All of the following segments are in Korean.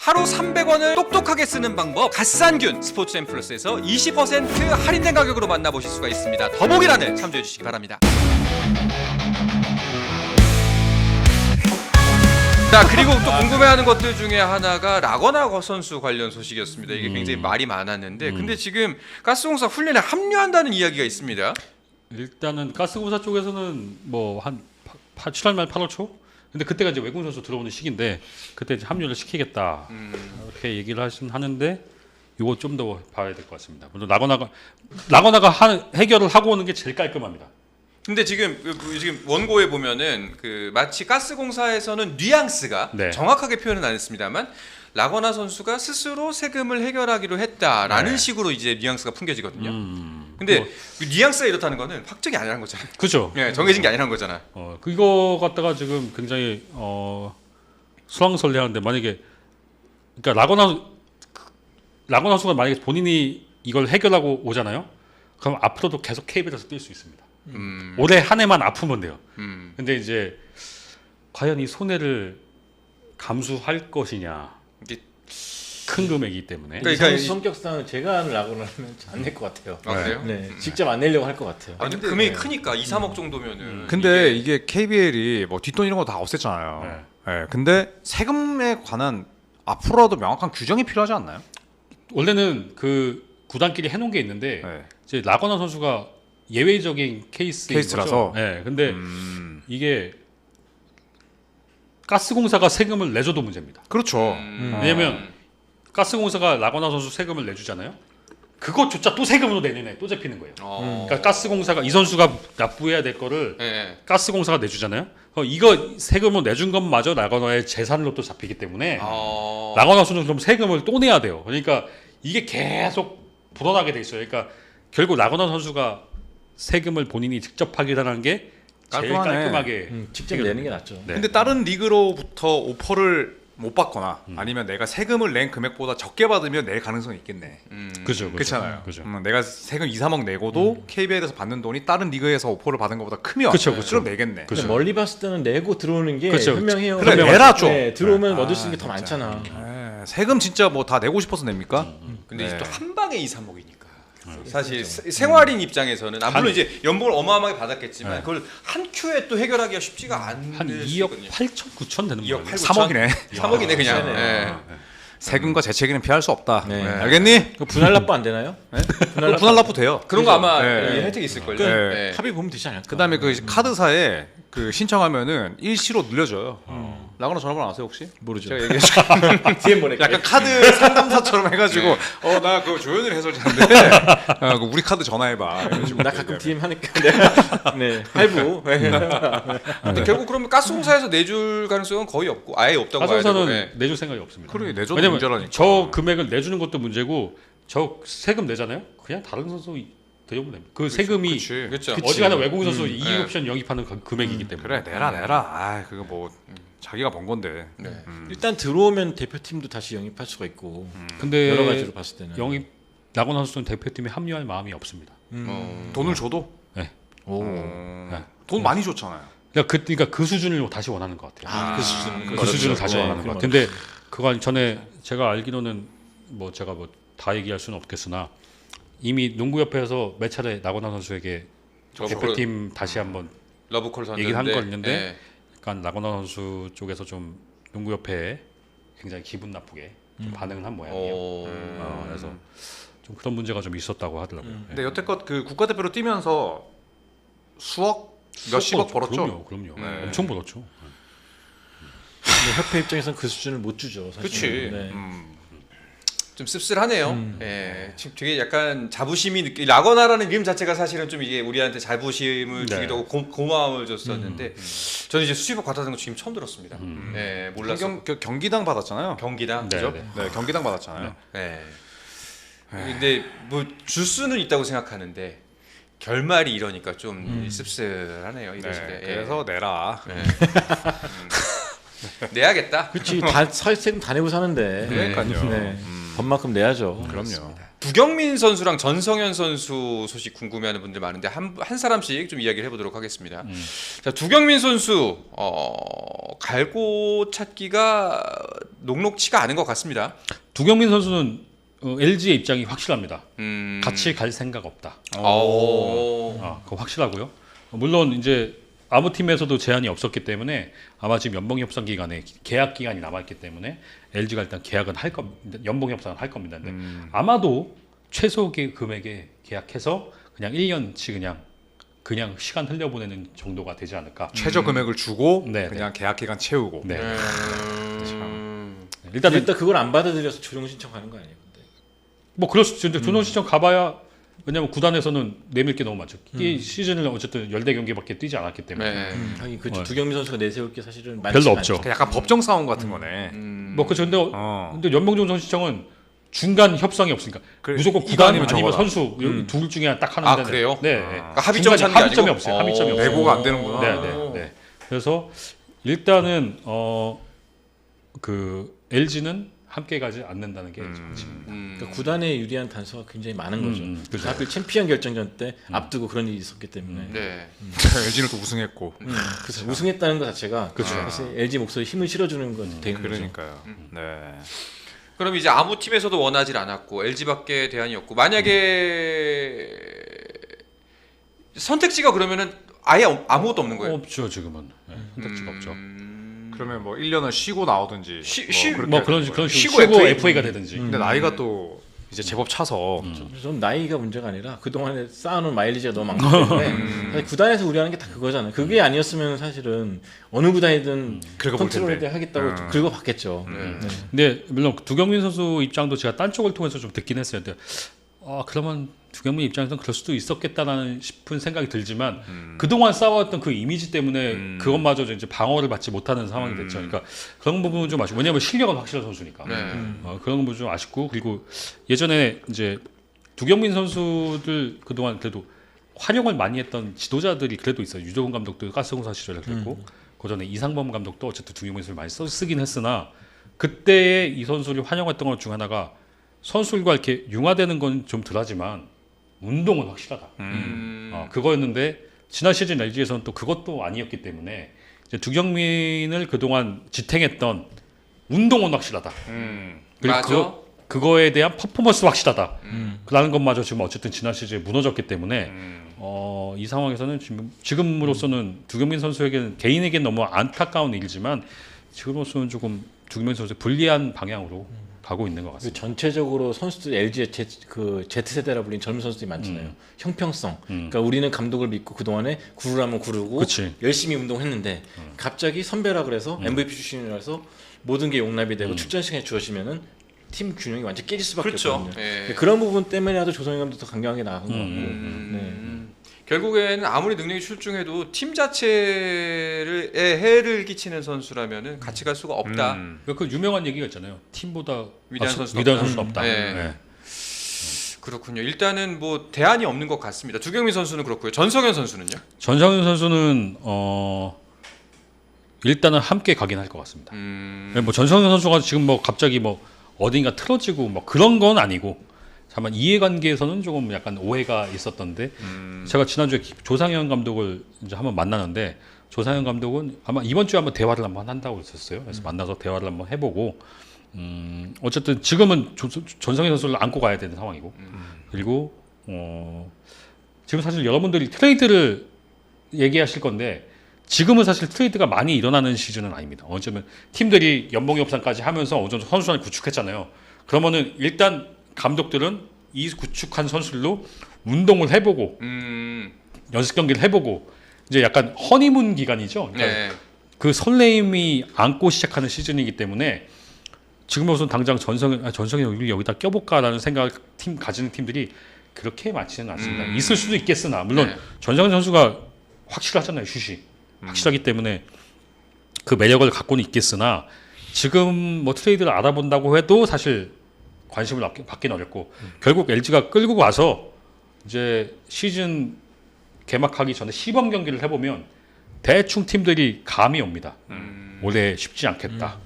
하루 300원을 똑똑하게 쓰는 방법 갓산균 스포츠 앤 플러스에서 20% 할인된 가격으로 만나보실 수가 있습니다. 더보기란을 참조해 주시기 바랍니다. 자, 그리고 또 궁금해하는 것들 중에 하나가 라거나 선수 관련 소식이었습니다. 이게 굉장히 말이 많았는데 근데 지금 가스공사 훈련에 합류한다는 이야기가 있습니다. 일단은 가스공사 쪽에서는 뭐 한 7월 말 8월 초? 근데 그때가 이제 외국 선수 들어오는 시기인데 그때 이제 합류를 시키겠다 이렇게 얘기를 하는데 이거 좀 더 봐야 될 것 같습니다. 물론 라거나가 해결을 하고 오는 게 제일 깔끔합니다. 근데 지금 원고에 보면은 마치 가스공사에서는 뉘앙스가 네. 정확하게 표현은 안 했습니다만 라거나 선수가 스스로 세금을 해결하기로 했다라는 네. 식으로 이제 뉘앙스가 풍겨지거든요. 근데 그 뉘앙스가 이렇다는 거는 확정이 아니라는 거잖아요. 그죠? 네, 정해진 게 아니라는 거잖아. 그거 갖다가 지금 굉장히 수왕설레하는데 만약에 그러니까 라거나 선수가 만약에 본인이 이걸 해결하고 오잖아요. 그럼 앞으로도 계속 KBL에서 뛸 수 있습니다. 올해 한 해만 아프면 돼요. 근데 이제 과연 이 손해를 감수할 것이냐. 이게 큰 금액이기 때문에. 그러니까 이 성격상 제가 하는 라고는 안 낼 것 같아요. 아, 그래요? 네, 직접 안 내려고 할 것 같아요. 근데 금액이 크니까 2, 3억 정도면은. 근데 이게 KBL이 뭐 뒷돈 이런 거 다 없앴잖아요. 네. 근데 세금에 관한 앞으로라도 명확한 규정이 필요하지 않나요? 원래는 그 구단끼리 해놓은 게 있는데 네. 이제 라거나 선수가 예외적인 케이스라서. 네. 근데 이게 가스공사가 세금을 내줘도 문제입니다. 그렇죠. 왜냐면 가스공사가 라거나 선수 세금을 내주잖아요. 그것조차 또 세금으로 내년에 또 잡히는 거예요. 그러니까 가스공사가 이 선수가 납부해야 될 거를 네. 가스공사가 내주잖아요. 이거 세금을 내준 것마저 라거나의 재산으로 또 잡히기 때문에 라거나 선수는 그럼 세금을 또 내야 돼요. 그러니까 이게 계속 불어나게 돼 있어요. 그러니까 결국 라거나 선수가 세금을 본인이 직접 하기라는 게 제일 깔끔하네. 깔끔하게 직접 내는 게 낫죠. 네. 근데 다른 리그로부터 오퍼를 못 받거나 아니면 내가 세금을 낸 금액보다 적게 받으면 낼 가능성이 있겠네. 그죠. 그렇잖아요. 그죠. 내가 세금 2, 3억 내고도 KBL에서 받는 돈이 다른 리그에서 오퍼를 받은 것보다 크면 그쵸, 그쵸. 그럼 내겠네. 그쵸. 근데 멀리 봤을 때는 내고 들어오는 게 그쵸, 그쵸. 현명해요. 그래, 현명하죠. 내라 좀. 네, 들어오면 네. 얻을 수 있는 게 더 진짜. 많잖아. 세금 진짜 뭐 다 내고 싶어서 냅니까? 근데 이제 네. 또 한 방에 2, 3억이니까. 사실 생활인 입장에서는 물론 이제 연봉을 어마어마하게 받았겠지만 그걸 한 큐에 또 해결하기가 쉽지가 않은 한 2억 8천 9천 되는 2억 거예요. 8, 3억이네. 3억이네 그냥. 세네. 네. 세금과 재채기는 피할 수 없다. 네. 알겠니? 그 분할 납부 안 되나요? 분할 납부 돼요. 그런 거 아마 네. 혜택이 있을걸요. 네. 네. 합의 보면 되지 않을까? 그다음에 그 카드사에 그 신청하면은 일시로 늘려줘요. 라거나 전화번호 아세요 혹시? 모르죠. 제가 얘기해줄게요. DM 보낼게요. 약간 카드 상담사처럼 해가지고 나 그거 조현일 해설자인데 우리 카드 전화해봐. 이런 식으로 나 가끔 DM 하니까 내가 네 할부. 근데 결국 그러면 가스공사에서 내줄 가능성은 거의 없고 아예 없다고 봐야 되고. 가정사는 네. 내줄 생각이 없습니다. 그래 내줘도 왜냐면 문제라니까. 저 금액을 내주는 것도 문제고 저 세금 내잖아요. 그냥 다른 선수 대여면 됩니다. 그 세금이 그치. 그렇죠. 어디 가나 외국인 선수 이 네. 옵션 영입하는 그 금액이기 때문에. 그래 내라. 아 그거 뭐 자기가 번 건데. 네. 일단 들어오면 대표팀도 다시 영입할 수가 있고 근데 여러 가지로 봤을 때는 영입 라거나 선수는 대표팀에 합류할 마음이 없습니다. 돈을 줘도 오. 돈 많이 줬잖아요. 그러니까 그 수준을 다시 원하는 것 같아요. 그 수준. 그 수준을 다시 네, 원하는 것 같아요. 그건 근데 그거 전에 제가 알기로는 뭐 제가 뭐 다 얘기할 수는 없겠으나 이미 농구협회에서 몇 차례 라거나 선수에게 대표팀 다시 한번 러브콜 던졌는데 얘기를 한 거 있는데 네. 약간 라거나 선수 쪽에서 좀 농구협회에 굉장히 기분 나쁘게 좀 반응을 한 모양이에요. 그래서 좀 그런 문제가 좀 있었다고 하더라고요. 근데 여태껏 그 국가대표로 뛰면서 수억 몇십억 벌었죠. 그럼요. 네. 엄청 벌었죠. 근데 협회 입장에서는 그 수준을 못 주죠. 사실. 그치. 네. 좀 씁쓸하네요. 예, 지금 되게 약간 자부심이 라거나라는 이름 자체가 사실은 좀 이게 우리한테 자부심을 네. 주기도 하고 고마움을 줬었는데 저는 이제 수십억 받았는 거 지금 처음 들었습니다. 예, 몰랐어. 경기당 받았잖아요. 경기당 네, 그죠? 네. 네, 경기당 받았잖아요. 예. 근데 뭐 줄 수는 있다고 생각하는데 결말이 이러니까 좀 씁쓸하네요. 네, 이러시대. 예. 그래서 내라. 예. 내야겠다. 그렇지 다 세금 다 내고 사는데. 그러니까요. 네. 법만큼 내야죠. 그럼요. 두경민 선수랑 전성현 선수 소식 궁금해하는 분들 많은데 한 사람씩 좀 이야기를 해보도록 하겠습니다. 자, 두경민 선수 갈고 찾기가 녹록치가 않은 것 같습니다. 두경민 선수는 LG의 입장이 확실합니다. 음. 같이 갈 생각 없다. 그거 확실하고요. 물론 이제 아무 팀에서도 제한이 없었기 때문에 아마 지금 연봉 협상 기간에 계약 기간이 남았기 때문에 LG가 일단 계약은 할 겁니다. 연봉 협상을 할 겁니다. 근데 아마도 최소 금액에 계약해서 그냥 1년치 그냥 시간 흘려보내는 정도가 되지 않을까. 최저 금액을 주고 네, 그냥 계약 기간 채우고. 네. 일단 일단은 그걸 안 받아들여서 조정 신청하는 거 아니에요? 근데. 뭐 그럴 수 있죠. 근데 조정 신청 가봐야 왜냐면 구단에서는 내밀 게 너무 많죠. 이 시즌을 어쨌든 10경기밖에 뛰지 않았기 때문에 네. 하긴 그 두경민 선수가 내세울 게 사실은 많지 별로 않죠. 없죠. 그러니까 약간 법정 싸움 같은 거네. 뭐 그렇죠. 근데 연봉 조정 신청은 중간 협상이 없으니까 그래, 무조건 이거 구단 아니면 아니면 저거다. 선수 둘 중에 하나 딱 하는 아, 데는 그래요? 네. 그러니까 합의점을 찾는 게 합의점이 아니고? 없어요. 합의점이 없어요. 내고가 안 되는구나. 네. 그래서 일단은 그 LG는 함께 가지 않는다는 게 핵심입니다. 그러니까 구단에 유리한 단서가 굉장히 많은 거죠. 그죠. 하필 챔피언 결정전 때 앞두고 그런 일이 있었기 때문에. 네. LG는 또 우승했고. 그래서 우승했다는 것 자체가 그렇죠. 사실 LG 목소리 힘을 실어주는 건 되는 거죠. 그러니까요. 네. 그럼 이제 아무 팀에서도 원하지 않았고 LG밖에 대안이 없고 만약에 선택지가 그러면은 아예 아무것도 없는 거예요. 없죠 지금은. 선택지가 없죠. 그러면 뭐 1년을 쉬고 나오든지 그렇게 뭐 그런 하는 거예요. 쉬고 FA가 되든지. 근데 나이가 또 이제 제법 차서 전 나이가 문제가 아니라 그동안에 쌓아놓은 마일리지가 너무 많기 때문에 사실 구단에서 우려하는 게 다 그거잖아요. 그게 아니었으면 사실은 어느 구단이든 긁어볼 컨트롤 텐데. 하겠다고 긁어봤겠죠. 네. 근데 물론 두경민 선수 입장도 제가 딴 쪽을 통해서 좀 듣긴 했어요. 근데 그러면 두경민 입장에서는 그럴 수도 있었겠다라는 싶은 생각이 들지만 그동안 쌓아왔던 그 이미지 때문에 그것마저 이제 방어를 받지 못하는 상황이 됐죠. 그러니까 그런 부분은 좀 아쉽고 왜냐하면 실력은 확실한 선수니까 그런 부분 좀 아쉽고 그리고 예전에 이제 두경민 선수들 그동안 그래도 활용을 많이 했던 지도자들이 그래도 있어요. 유도훈 감독도 가스공사 시절에 그랬고 그전에 이상범 감독도 어쨌든 두경민 선수를 많이 쓰긴 했으나 그때의 이 선수를 활용했던 것 중 하나가 선수들과 이렇게 융화되는 건 좀 덜하지만 운동은 확실하다. 그거였는데 지난 시즌 LG에서는 또 그것도 아니었기 때문에 이제 두경민을 그동안 지탱했던 운동은 확실하다. 그리고 맞아. 그거에 대한 퍼포먼스 확실하다. 라는 것마저 지금 어쨌든 지난 시즌에 무너졌기 때문에 이 상황에서는 지금으로서는 두경민 선수에게는 개인에게는 너무 안타까운 일이지만 지금으로서는 조금 두경민 선수의 불리한 방향으로 가고 있는 것 그 같습니다. 전체적으로 선수들 LG의 Z세대라 불린 젊은 선수들이 많잖아요. 형평성. 그러니까 우리는 감독을 믿고 그동안에 구르라면 구르고 그치. 열심히 운동했는데 갑자기 선배라 그래서 MVP 출신이라서 모든 게 용납이 되고 출전 시간이 주어지면은 팀 균형이 완전 깨질 수밖에 그렇죠. 없거든요. 예. 그런 부분 때문에라도 조성현 감독도 더 강경하게 나간 것 같고. 결국에는 아무리 능력이 출중해도 팀 자체에 해를 끼치는 선수라면은 같이 갈 수가 없다. 그 유명한 얘기가 있잖아요. 팀보다 위대한 선수는 위대한 없다. 선수는 없다. 네. 네. 그렇군요. 일단은 뭐 대안이 없는 것 같습니다. 두경민 선수는 그렇고요. 전성현 선수는요? 전성현 선수는 일단은 함께 가긴 할 것 같습니다. 뭐 전성현 선수가 지금 뭐 갑자기 뭐 어딘가 틀어지고 뭐 그런 건 아니고 다만 이해관계에서는 조금 약간 오해가 있었던데 제가 지난주에 조상현 감독을 이제 한번 만나는데 조상현 감독은 아마 이번 주에 한번 대화를 한번 한다고 했었어요. 그래서 만나서 대화를 한번 해보고 어쨌든 지금은 전성현 선수를 안고 가야 되는 상황이고 그리고 지금 사실 여러분들이 트레이드를 얘기하실 건데 지금은 사실 트레이드가 많이 일어나는 시즌은 아닙니다. 어쩌면 팀들이 연봉 협상까지 하면서 어느 정도 선수단을 구축했잖아요. 그러면은 일단 감독들은 이 구축한 선수들로 운동을 해보고 연습 경기를 해보고 이제 약간 허니문 기간이죠. 그러니까 네. 그 설레임이 안고 시작하는 시즌이기 때문에 지금으로서는 당장 전성현 우리 여기다 껴볼까라는 생각을 가지는 팀들이 그렇게 많지는 않습니다. 있을 수도 있겠으나 물론 네. 전성현 선수가 확실하잖아요. 슛이 확실하기 때문에 그 매력을 갖고는 있겠으나 지금 뭐 트레이드를 알아본다고 해도 사실 관심을 받기는 어렵고 결국 LG가 끌고 와서 이제 시즌 개막하기 전에 시범 경기를 해보면 대충 팀들이 감이 옵니다. 올해 쉽지 않겠다.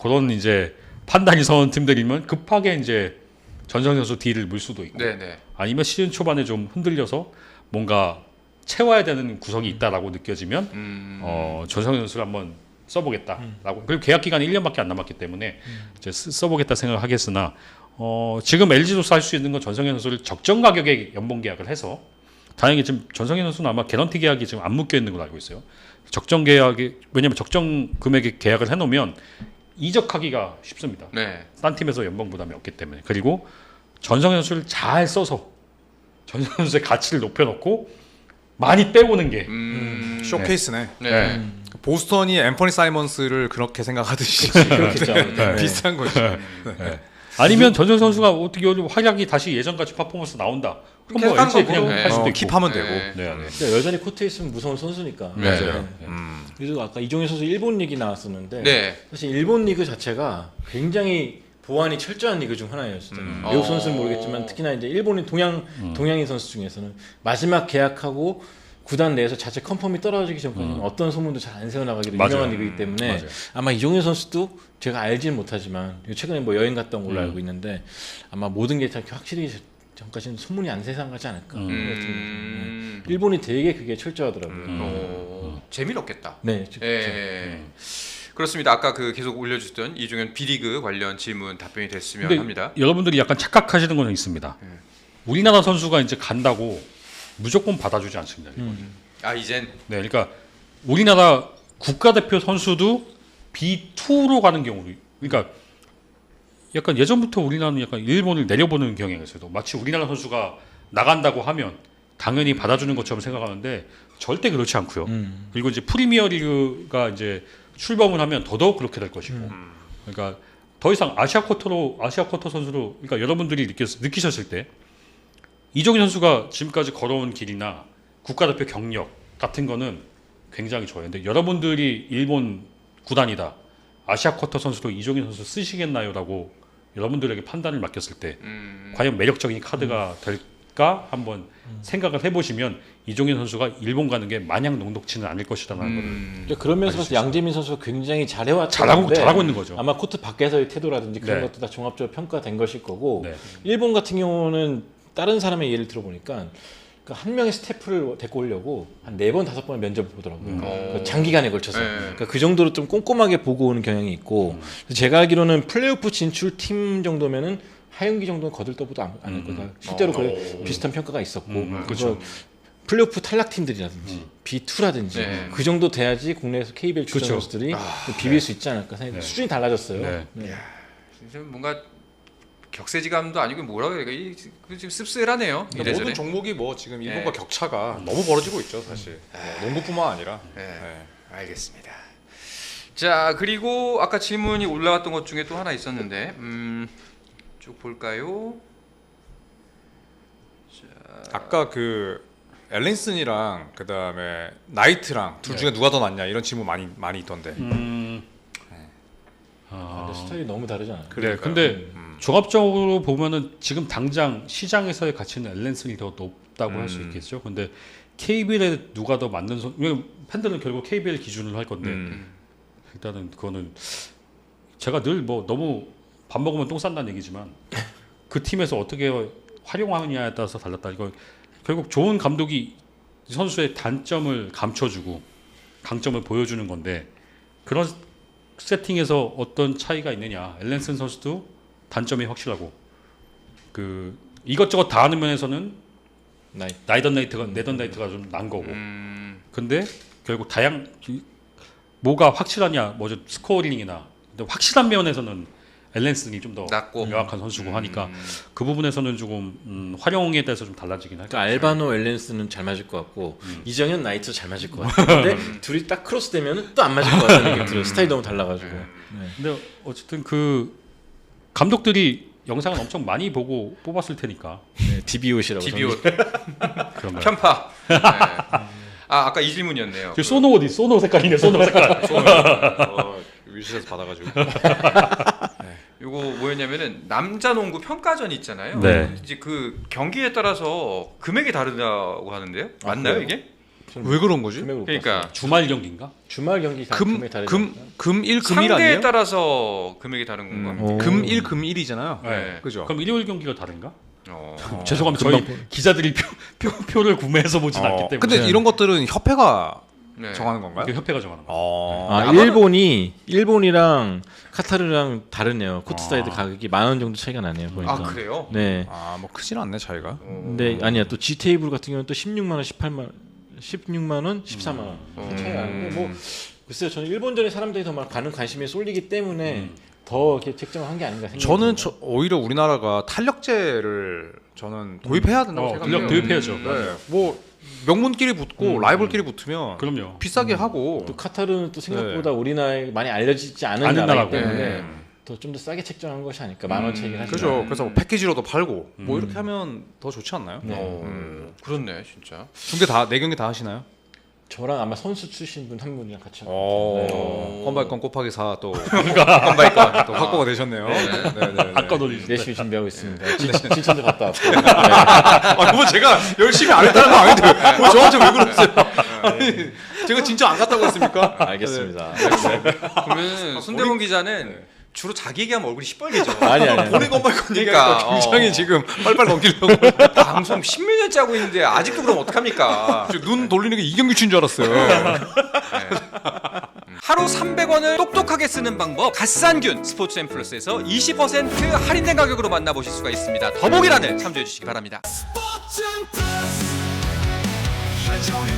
그런 이제 판단이 서는 팀들이면 급하게 이제 전성현 선수 딜을 물 수도 있고, 네네. 아니면 시즌 초반에 좀 흔들려서 뭔가 채워야 되는 구석이 있다라고 느껴지면 전성현 선수를 한번 써보겠다라고. 그리고 계약 기간이 1년밖에 안 남았기 때문에 이제 써보겠다 생각을 하겠으나 지금 LG로서 할 수 있는 건 전성현 선수를 적정 가격에 연봉 계약을 해서, 다행히 지금 전성현 선수는 아마 개런티 계약이 지금 안 묶여 있는 걸로 알고 있어요. 적정 계약이, 왜냐면 적정 금액의 계약을 해놓으면 이적하기가 쉽습니다. 네. 딴 팀에서 연봉 부담이 없기 때문에. 그리고 전성현 선수를 잘 써서 전성현 선수의 가치를 높여놓고 많이 빼오는 게 쇼케이스네. 네. 보스턴이 앰퍼니 사이먼스를 그렇게 생각하듯이 그렇겠죠. 비슷한 거지. 아니면 전성현 선수가 어떻게 활약이 다시 예전같이 퍼포먼스 나온다. 그럼 뭐 계속 LG 하는 그냥 거고. 할 수도 있고. 킵하면 되고. 네. 네, 네. 근데 여전히 코트에 있으면 무서운 선수니까. 맞아요. 그래서 아까 이종현 선수 일본 리그 나왔었는데 네. 사실 일본 리그 자체가 굉장히 보안이 철저한 리그 중 하나예요. 진짜. 외국 선수는 모르겠지만 특히나 이제 일본인 동양인 선수 중에서는 마지막 계약하고 구단 내에서 자체 컨펌이 떨어지기 전까지는 어떤 소문도 잘 안 새어나가기로 맞아요. 유명한 리그이기 때문에 맞아요. 아마 이종현 선수도 제가 알지는 못하지만 최근에 뭐 여행 갔다 온 걸로 알고 있는데 아마 모든 게 다 확실히 전까지는 소문이 안 세상하지 않을까. 일본이 되게 그게 철저하더라고요. 재미없겠다. 네, 예. 그렇습니다. 아까 그 계속 올려주셨던 이종현 B리그 관련 질문 답변이 됐으면 근데 합니다. 여러분들이 약간 착각하시는 건 있습니다. 우리나라 선수가 이제 간다고 무조건 받아주지 않습니다. 아 이젠 네, 그러니까 우리나라 국가대표 선수도 B2로 가는 경우, 그러니까 약간 예전부터 우리나라는 약간 일본을 내려보는 경향이 있어요. 마치 우리나라 선수가 나간다고 하면 당연히 받아주는 것처럼 생각하는데 절대 그렇지 않고요. 그리고 이제 프리미어 리그가 이제 출범을 하면 더더욱 그렇게 될 것이고, 그러니까 더 이상 아시아 쿼터 선수로, 그러니까 여러분들이 느끼셨을 때 이종현 선수가 지금까지 걸어온 길이나 국가대표 경력 같은 거는 굉장히 좋아요. 근데 여러분들이 일본 구단이다, 아시아 쿼터 선수로 이종현 선수 쓰시겠나요라고 여러분들에게 판단을 맡겼을 때 과연 매력적인 카드가 될까 한번 생각을 해보시면 이종현 선수가 일본 가는 게 마냥 녹록지는 않을 것이라는 거를 그런 면에서 봤을 때 양재민 선수가 굉장히 잘하고 있는 거죠. 아마 코트 밖에서의 태도라든지 그런 네. 것도 다 종합적으로 평가된 것일 거고 네. 일본 같은 경우는 다른 사람의 예를 들어보니까 한 명의 스태프를 데리고 오려고 한 4번 5번의 면접을 보더라고요. 그러니까 장기간에 걸쳐서. 그러니까 그 정도로 좀 꼼꼼하게 보고 오는 경향이 있고 제가 알기로는 플레이오프 진출 팀 정도면은 하윤기 정도는 거들떠보도 않을 거다. 실제로 비슷한 평가가 있었고 그렇죠. 플레이오프 탈락 팀들이라든지 B2라든지 그 정도 돼야지 국내에서 KBL 출전 그렇죠. 선수들이 비빌 수 있지 않을까 생각해요. 수준이 달라졌어요. 네. 좀 뭔가 격세지감도 아니고 뭐라고 해야 되나 지금 씁쓸하네요. 모든 이래저래. 종목이 뭐 지금 일본과 격차가 너무 벌어지고 있죠, 사실. 농구뿐만 아니라. 알겠습니다. 자 그리고 아까 질문이 올라왔던 것 중에 또 하나 있었는데 쭉 볼까요? 아까 그 앨린슨이랑 그 다음에 나이트랑 둘 중에 누가 더 낫냐 이런 질문 많이 있던데. 근데 스타일이 너무 다르잖아요. 그래. 근데 종합적으로 보면은 지금 당장 시장에서의 가치는 앨런슨이 더 높다고 할 수 있겠죠. 근데 KBL에 누가 더 맞는 왜냐면 팬들은 결국 KBL 기준으로 할 건데 일단은 그거는 제가 늘 뭐 너무 밥 먹으면 똥 싼다는 얘기지만 그 팀에서 어떻게 활용하느냐에 따라서 달랐다. 이거 결국 좋은 감독이 선수의 단점을 감춰주고 강점을 보여주는 건데 그런 세팅에서 어떤 차이가 있느냐. 앨런슨 선수도 단점이 확실하고 그 이것저것 다 하는 면에서는 네던 나이트가 좀 난 거고. 근데 결국 뭐가 확실하냐, 뭐죠 스코어링이나 근데 확실한 면에서는 앨런슨이 좀 더 명확한 선수고 하니까 그 부분에서는 조금 활용에 대해서 좀 달라지긴 할 그러니까 알바노 앨런슨은 잘 맞을 것 같고 이정현 나이트 잘 맞을 것 같아요. 근데 둘이 딱 크로스 되면 또 안 맞을 것 같다는 느낌이 들어요. 스타일이 너무 달라가지고. 근데 어쨌든 그 감독들이 영상을 엄청 많이 보고 뽑았을 테니까. DBO시라고. DBO 그런가요? 편파. 아까 이 질문이었네요. 소노 색깔이네. 소노 색깔. 위시에서 받아가지고. 이거 뭐였냐면은 남자 농구 평가전 있잖아요. 네. 이제 그 경기에 따라서 금액이 다르다고 하는데요. 맞나요 그래요? 이게? 왜 그런 거지? 금액을 못 그러니까 봤어요. 주말 경기인가? 주말 경기 다 금액 다르죠. 금일 금일 상대에 아니에요? 따라서 금액이 다른 건가? 오. 금일 금일이잖아요. 네. 그죠? 그럼 일요일 경기가 다른가? 죄송합니다. 죄송합니다. 저희 기자들이 표를 구매해서 보진 않기 때문에. 근데 이런 것들은 협회가 네. 정하는 건가요? 그 협회가 정하는 거. 아, 일본이랑 카타르랑 다르네요. 코트사이드 가격이 10,000원 정도 차이가 나네요. 보니까. 아 그래요? 네. 뭐 크진 않네 차이가. 근데 아니야 또 G 테이블 같은 경우는 또 16만 원, 16만 원, 14만 원 차이가 나는데 뭐 글쎄요 저는 일본전에 사람들이 더 많은 관심이 쏠리기 때문에 더 이렇게 책정을 한 게 아닌가 생각이 저는 듭니다. 오히려 우리나라가 탄력제를 저는 도입해야 된다고 생각해요. 도입해야죠. 네. 뭐 명문끼리 붙고 라이벌끼리 붙으면 그럼요. 비싸게 하고 또 카타르는 또 생각보다 우리나라에 많이 알려지지 않은 않은 나라이기 나라고. 때문에 네. 더 좀 더 싸게 책정한 것이 아닐까 10,000원 차이긴 하지만 그죠. 그래서 뭐 패키지로도 팔고 뭐 이렇게 하면 더 좋지 않나요? 그렇네 진짜. 중계 다 4경기 다 하시나요? 저랑 아마 선수 출신 분 한 분이랑 같이 하고 건바이건 곱하기 4 또 건바이건 또 확보가 되셨네요. 네. 아까 놀리셨대. 열심히 준비하고 있습니다. 진천도 갔다 왔고 뭐 제가 열심히 안 했다는 거 아닌데 뭐 저한테 왜 그러세요? 아니, 제가 진짜 안 갔다고 했습니까? 알겠습니다. 그러면 손대본 기자는 주로 자기 얘기하면 얼굴이 시뻘개져. 아니 본인 건바이건 그러니까, 얘기하니까 굉장히 지금 빨빨 넘기려고 방송 10몇 년째 하고 있는데 아직도 그럼 어떡합니까? 눈 돌리는 게 이경규 씨인 줄 알았어요. 하루 300원을 똑똑하게 쓰는 방법 갓산균 스포츠앤플러스에서 20% 할인된 가격으로 만나보실 수가 있습니다. 더보기란을 참조해 주시기 바랍니다. 스포츠 플러스 한정의